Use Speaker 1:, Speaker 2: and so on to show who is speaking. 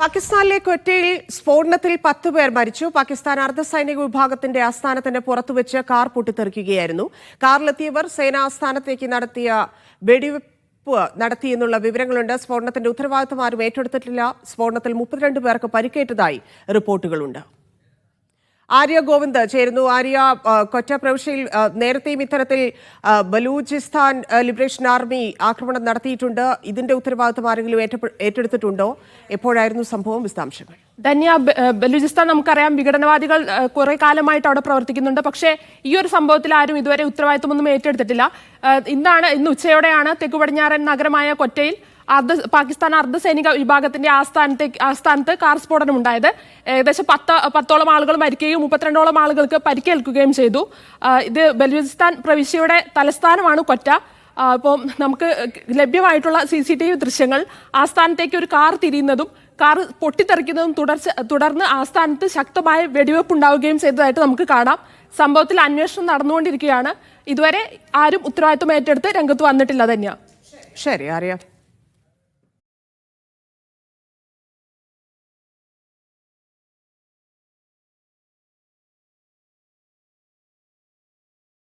Speaker 1: പാകിസ്ഥാനിലെ ക്വറ്റയിൽ സ്ഫോടനത്തിൽ 10 പേർ മരിച്ചു. പാകിസ്ഥാൻ അർദ്ധസൈനിക വിഭാഗത്തിന്റെ ആസ്ഥാനത്തിന് പുറത്തുവച്ച് കാർ പൊട്ടിത്തെറിക്കുകയായിരുന്നു. കാറിലെത്തിയവർ സേനാ ആസ്ഥാനത്തേക്ക് നടത്തിയ വെടിവെപ്പ് നടത്തിയെന്നുള്ള വിവരങ്ങളുണ്ട്. സ്ഫോടനത്തിന്റെ ഉത്തരവാദിത്തം ആരും ഏറ്റെടുത്തിട്ടില്ല. സ്ഫോടനത്തിൽ 32 പേർക്ക് പരിക്കേറ്റതായി റിപ്പോർട്ടുകളുണ്ട്. ആര്യ ഗോവിന്ദ് ചേരുന്നു. ആര്യ, കൊറ്റ പ്രവിശ്യയിൽ നേരത്തെയും ഇത്തരത്തിൽ ബലൂചിസ്ഥാൻ ലിബറേഷൻ ആർമി ആക്രമണം നടത്തിയിട്ടുണ്ട്. ഇതിന്റെ ഉത്തരവാദിത്തം ആരെങ്കിലും ഏറ്റെടുത്തിട്ടുണ്ടോ? എപ്പോഴായിരുന്നു സംഭവം? വിശദാംശങ്ങൾ.
Speaker 2: ധന്യ, ബലൂചിസ്ഥാൻ നമുക്കറിയാം, വിഘടനവാദികൾ കുറെ കാലമായിട്ട് അവിടെ പ്രവർത്തിക്കുന്നുണ്ട്. പക്ഷേ ഈ ഒരു സംഭവത്തിൽ ആരും ഇതുവരെ ഉത്തരവാദിത്തമൊന്നും ഏറ്റെടുത്തിട്ടില്ല. ഇന്ന് ഉച്ചയോടെയാണ് തെക്കു പടിഞ്ഞാറൻ നഗരമായ കൊറ്റയിൽ പാകിസ്ഥാൻ അർദ്ധസൈനിക വിഭാഗത്തിന്റെ ആസ്ഥാനത്ത് കാർ സ്ഫോടനം ഉണ്ടായത്. ഏകദേശം 10ഓളം ആളുകൾ മരിക്കുകയും 32ഓളം ആളുകൾക്ക് പരിക്കേൽക്കുകയും ചെയ്തു. ഇത് ബലൂചിസ്ഥാൻ പ്രവിശ്യയുടെ തലസ്ഥാനമാണ് കൊറ്റ. ഇപ്പോൾ നമുക്ക് ലഭ്യമായിട്ടുള്ള CCTV ദൃശ്യങ്ങൾ ആസ്ഥാനത്തേക്ക് ഒരു കാർ തിരിയുന്നതും കാർ പൊട്ടിത്തെറിക്കുന്നതും തുടർന്ന് ആസ്ഥാനത്ത് ശക്തമായ വെടിവെപ്പ് ഉണ്ടാവുകയും ചെയ്തതായിട്ട് നമുക്ക് കാണാം. സംഭവത്തിൽ അന്വേഷണം നടന്നുകൊണ്ടിരിക്കുകയാണ്. ഇതുവരെ ആരും ഉത്തരവാദിത്വം ഏറ്റെടുത്ത് രംഗത്ത് വന്നിട്ടില്ല. തന്നെയാണ്.
Speaker 1: ശരി ആര്യ.